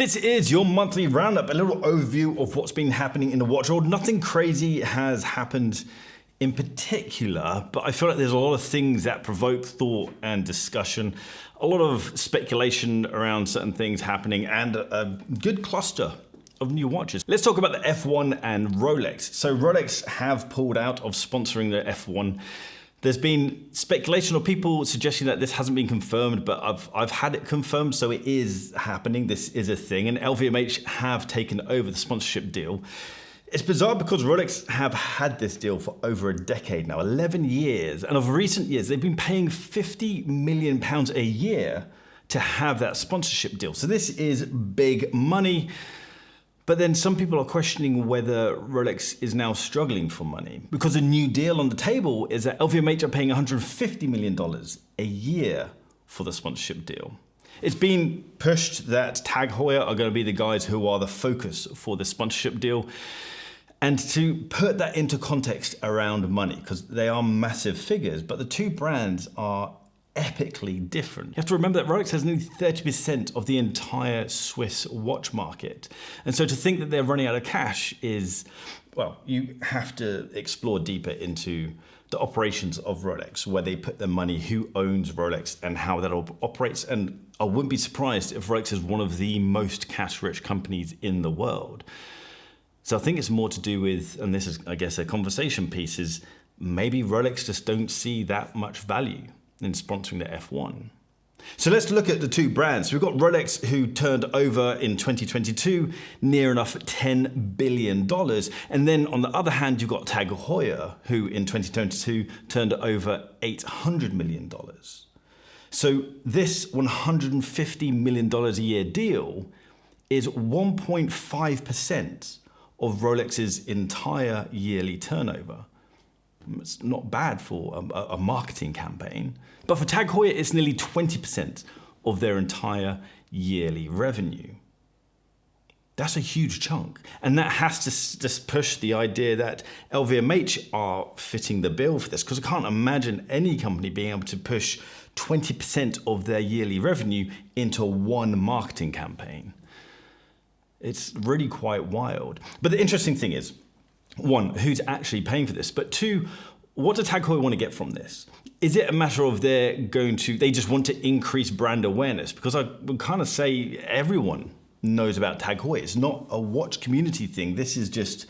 This is your monthly roundup, a little overview of what's been happening in the watch world. Nothing crazy has happened in particular, but I feel like there's a lot of things that provoke thought and discussion, a lot of speculation around certain things happening, and a good cluster of new watches. Let's talk about the F1 and Rolex. So Rolex have pulled out of sponsoring the F1. There's been speculation or people suggesting that this hasn't been confirmed, but I've had it confirmed, so it is happening. This is a thing, and LVMH have taken over the sponsorship deal. It's bizarre because Rolex have had this deal for over a decade now, 11 years, and of recent years, they've been paying £50 million a year to have that sponsorship deal. So this is big money. But then some people are questioning whether Rolex is now struggling for money because a new deal on the table is that LVMH are paying $150 million a year for the sponsorship deal. It's been pushed that Tag Heuer are going to be the guys who are the focus for the sponsorship deal. And to put that into context around money, because they are massive figures, but the two brands are epically different. You have to remember that Rolex has nearly 30% of the entire Swiss watch market. And so to think that they're running out of cash is, well, you have to explore deeper into the operations of Rolex, where they put their money, who owns Rolex, and how that all operates. And I wouldn't be surprised if Rolex is one of the most cash-rich companies in the world. So I think it's more to do with, and this is, I guess, a conversation piece, is maybe Rolex just don't see that much value in sponsoring the F1. So let's look at the two brands. We've got Rolex, who turned over in 2022 near enough $10 billion. And then on the other hand, you've got Tag Heuer, who in 2022 turned over $800 million. So this $150 million a year deal is 1.5% of Rolex's entire yearly turnover. It's not bad for a marketing campaign. But for Tag Heuer, it's nearly 20% of their entire yearly revenue. That's a huge chunk. And that has to just push the idea that LVMH are fitting the bill for this, because I can't imagine any company being able to push 20% of their yearly revenue into one marketing campaign. It's really quite wild. But the interesting thing is, one, who's actually paying for this? But two, what does Tag Heuer want to get from this? Is it a matter of they just want to increase brand awareness? Because I would kind of say everyone knows about Tag Heuer. It's not a watch community thing. This is just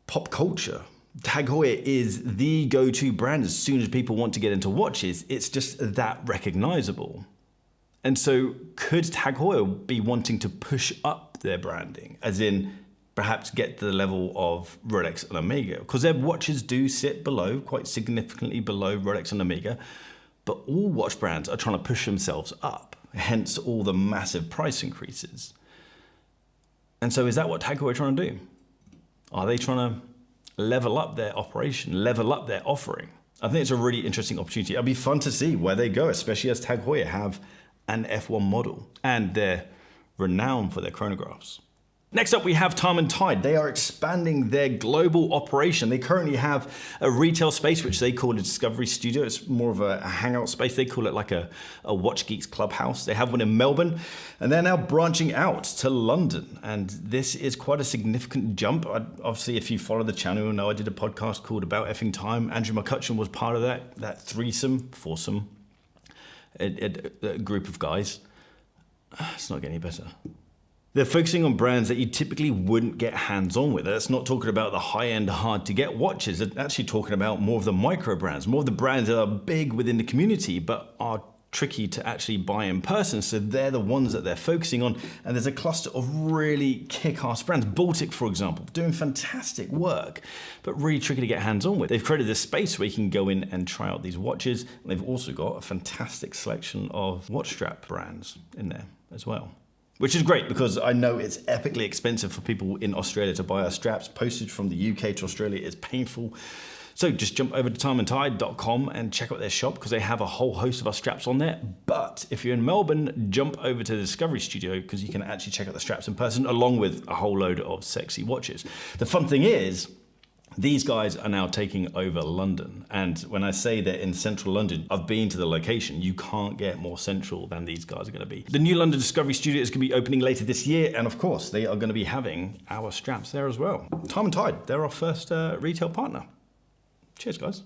pop culture. Tag Heuer is the go-to brand as soon as people want to get into watches. It's just that recognizable. And so could Tag Heuer be wanting to push up their branding, as in perhaps get to the level of Rolex and Omega? Because their watches do sit below, quite significantly below Rolex and Omega, but all watch brands are trying to push themselves up, hence all the massive price increases. And so is that what Tag Heuer are trying to do? Are they trying to level up their operation, level up their offering? I think it's a really interesting opportunity. It'll be fun to see where they go, especially as Tag Heuer have an F1 model, and they're renowned for their chronographs. Next up, we have Time & Tide. They are expanding their global operation. They currently have a retail space, which they call a Discovery Studio. It's more of a hangout space. They call it like a Watch Geeks clubhouse. They have one in Melbourne, and they're now branching out to London. And this is quite a significant jump. Obviously, if you follow the channel, you'll know I did a podcast called About Effing Time. Andrew McCutcheon was part of that foursome, a group of guys. It's not getting any better. They're focusing on brands that you typically wouldn't get hands-on with. That's not talking about the high-end, hard-to-get watches. They're actually talking about more of the micro brands, more of the brands that are big within the community, but are tricky to actually buy in person. So they're the ones that they're focusing on. And there's a cluster of really kick-ass brands. Baltic, for example, doing fantastic work, but really tricky to get hands-on with. They've created this space where you can go in and try out these watches. And they've also got a fantastic selection of watch strap brands in there as well. Which is great, because I know it's epically expensive for people in Australia to buy our straps. Postage from the UK to Australia is painful. So just jump over to timeandtide.com and check out their shop, because they have a whole host of our straps on there. But if you're in Melbourne, jump over to the Discovery Studio, because you can actually check out the straps in person, along with a whole load of sexy watches. The fun thing is, These guys are now taking over London. And when I say they're in central London, I've been to the location. You can't get more central than these guys are going to be. The new London Discovery Studio is going to be opening later this year. And of course, they are going to be having our straps there as well. Time and Tide, they're our first retail partner. Cheers, guys.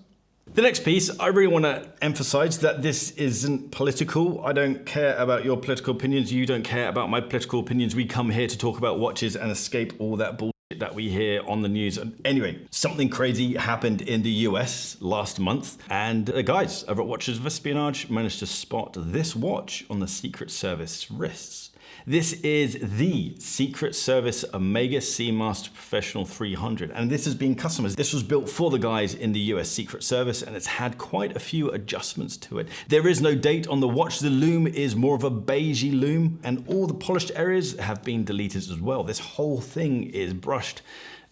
The next piece, I really want to emphasize that this isn't political. I don't care about your political opinions. You don't care about my political opinions. We come here to talk about watches and escape all that bullshit that we hear on the news. And anyway, something crazy happened in the US last month, and the guys over at Watches of Espionage managed to spot this watch on the Secret Service wrists. This is the Secret Service Omega Seamaster Professional 300, and this has been customized. This was built for the guys in the US Secret Service, and it's had quite a few adjustments to it. There is no date on the watch. The loom is more of a beigey loom, and all the polished areas have been deleted as well. This whole thing is brushed,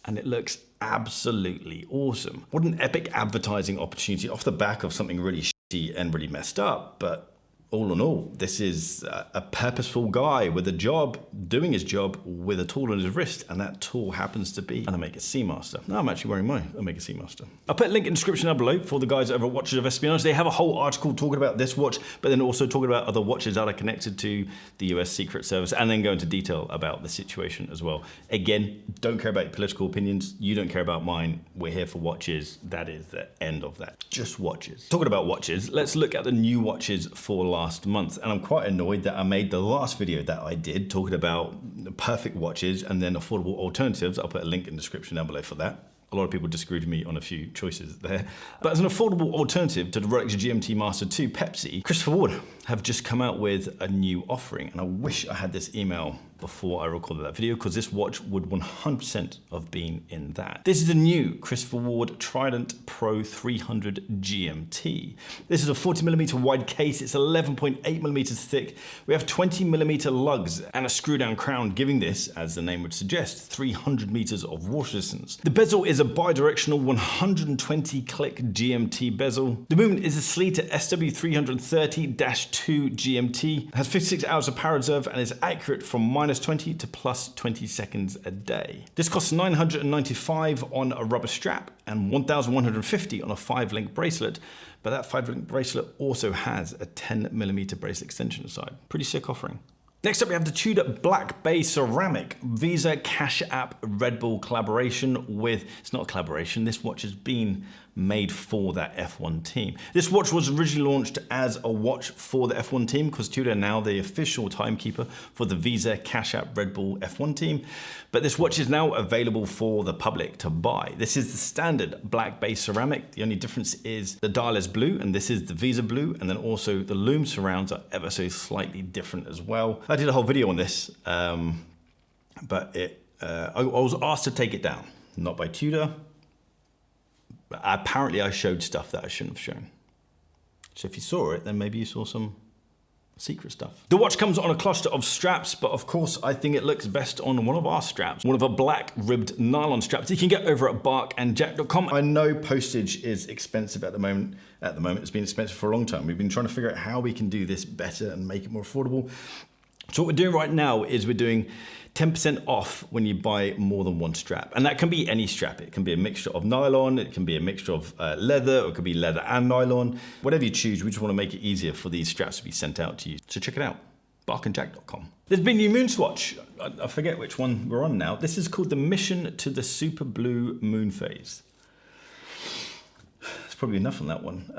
and it looks absolutely awesome. What an epic advertising opportunity off the back of something really shitty and really messed up, but all in all, this is a purposeful guy with a job, doing his job with a tool on his wrist, and that tool happens to be an Omega Seamaster. Now I'm actually wearing my Omega Seamaster. I'll put a link in the description down below for the guys over at Watches of Espionage. They have a whole article talking about this watch, but then also talking about other watches that are connected to the US Secret Service, and then go into detail about the situation as well. Again, don't care about your political opinions. You don't care about mine. We're here for watches. That is the end of that. Just watches. Talking about watches, let's look at the new watches for last month. And I'm quite annoyed that I made the last video that I did talking about perfect watches and then affordable alternatives. I'll put a link in the description down below for that. A lot of people disagreed with me on a few choices there. But as an affordable alternative to the Rolex GMT Master 2 Pepsi, Christopher Ward have just come out with a new offering. And I wish I had this email before I recorded that video, because this watch would 100% have been in that. This is the new Christopher Ward Trident Pro 300 GMT. This is a 40mm wide case. It's 11.8mm thick. We have 20mm lugs and a screw down crown, giving this, as the name would suggest, 300 meters of water resistance. The bezel is a bi-directional 120 click GMT bezel. The movement is a Sleater SW330-2 GMT. It has 56 hours of power reserve and is accurate from -20 to +20 seconds a day. This costs $995 on a rubber strap and $1,150 on a 5-link bracelet, but that 5-link bracelet also has a 10mm bracelet extension inside. Pretty sick offering. Next up, we have the Tudor Black Bay Ceramic Visa Cash App Red Bull collaboration with, it's not a collaboration, this watch has been made for that F1 team. This watch was originally launched as a watch for the F1 team, because Tudor are now the official timekeeper for the Visa Cash App Red Bull F1 team. But this watch is now available for the public to buy. This is the standard Black Bay Ceramic. The only difference is the dial is blue, and this is the Visa blue, and then also the loom surrounds are ever so slightly different as well. I did a whole video on this, but I was asked to take it down, not by Tudor. But apparently I showed stuff that I shouldn't have shown. So if you saw it, then maybe you saw some secret stuff. The watch comes on a cluster of straps, but of course I think it looks best on one of our straps, one of our black ribbed nylon straps you can get over at barkandjack.com. I know postage is expensive at the moment. It's been expensive for a long time. We've been trying to figure out how we can do this better and make it more affordable. So what we're doing right now is we're doing 10% off when you buy more than one strap. And that can be any strap. It can be a mixture of nylon, it can be a mixture of leather, or it could be leather and nylon. Whatever you choose, we just want to make it easier for these straps to be sent out to you. So check it out, barkandjack.com. There's been a new MoonSwatch. I forget which one we're on now. This is called the Mission to the Super Blue Moonphase. It's probably enough on that one.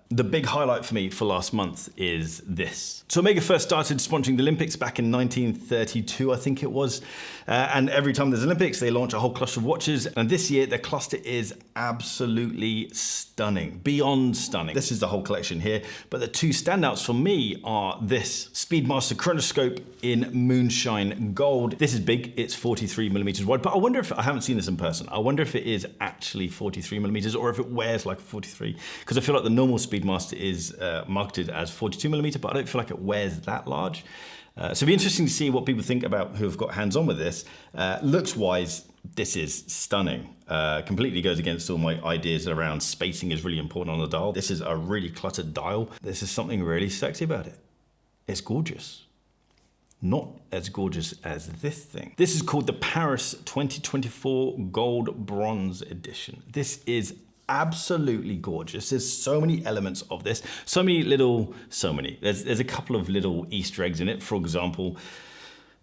The big highlight for me for last month is this. So Omega first started sponsoring the Olympics back in 1932, I think it was. And every time there's Olympics, they launch a whole cluster of watches. And this year, the cluster is absolutely stunning, beyond stunning. This is the whole collection here. But the two standouts for me are this Speedmaster Chronoscope in Moonshine Gold. This is big, it's 43mm wide, but I wonder if, I haven't seen this in person, I wonder if it is actually 43mm or if it wears like a 43, because I feel like the normal Speedmaster is marketed as 42mm, but I don't feel like it wears that large. So it'll be interesting to see what people think about who have got hands-on with this. Looks-wise, this is stunning. Completely goes against all my ideas around spacing is really important on the dial. This is a really cluttered dial. This is something really sexy about it. It's gorgeous. not as gorgeous as this thing. This is called the Paris 2024 Gold Bronze Edition. This is absolutely gorgeous. There's so many elements of this, there's a couple of little Easter eggs in it. For example,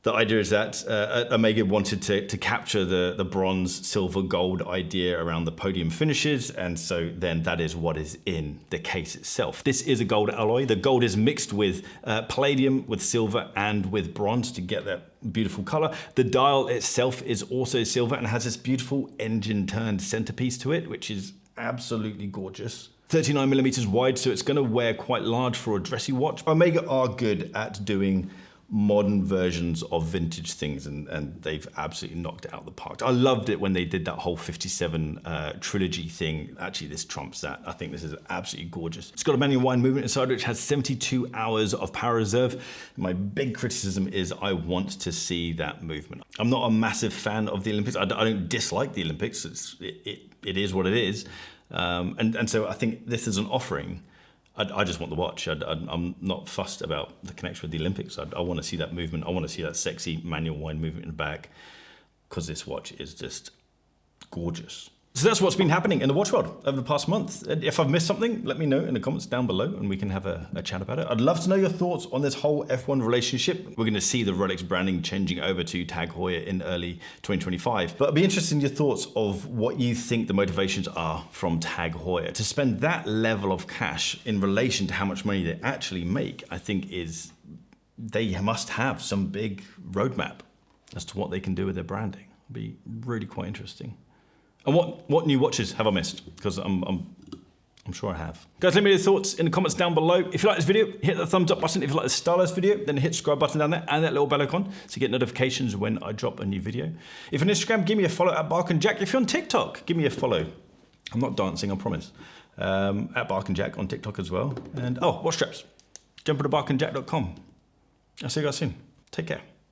the idea is that Omega wanted to capture the bronze, silver, gold idea around the podium finishes, and so then that is what is in the case itself. This is a gold alloy. The gold is mixed with palladium, with silver, and with bronze to get that beautiful color. The dial itself is also silver and has this beautiful engine-turned centerpiece to it, which is absolutely gorgeous. 39 millimeters wide, so it's going to wear quite large for a dressy watch. Omega are good at doing modern versions of vintage things, and they've absolutely knocked it out of the park. I loved it when they did that whole 57 trilogy thing. Actually, this trumps that. I think this is absolutely gorgeous. It's got a manual wind movement inside, which has 72 hours of power reserve. My big criticism is I want to see that movement. I'm not a massive fan of the Olympics. I don't dislike the Olympics. It is what it is. And so I think this is an offering. I just want the watch. I'm not fussed about the connection with the Olympics. I want to see that movement. I want to see that sexy manual wind movement in the back, because this watch is just gorgeous. So that's what's been happening in the watch world over the past month. If I've missed something, let me know in the comments down below and we can have a chat about it. I'd love to know your thoughts on this whole F1 relationship. We're going to see the Rolex branding changing over to Tag Heuer in early 2025. But I'd be interested in your thoughts of what you think the motivations are from Tag Heuer. To spend that level of cash in relation to how much money they actually make, I think they must have some big roadmap as to what they can do with their branding. It'll be really quite interesting. And what new watches have I missed? Because I'm sure I have. Guys, let me know your thoughts in the comments down below. If you like this video, hit the thumbs up button. If you like the stylized video, then hit the subscribe button down there and that little bell icon to get notifications when I drop a new video. If you're on Instagram, give me a follow at Bark and Jack. If you're on TikTok, give me a follow. I'm not dancing, I promise. At Bark and Jack on TikTok as well. And watch straps. Jump to barkandjack.com. I'll see you guys soon. Take care.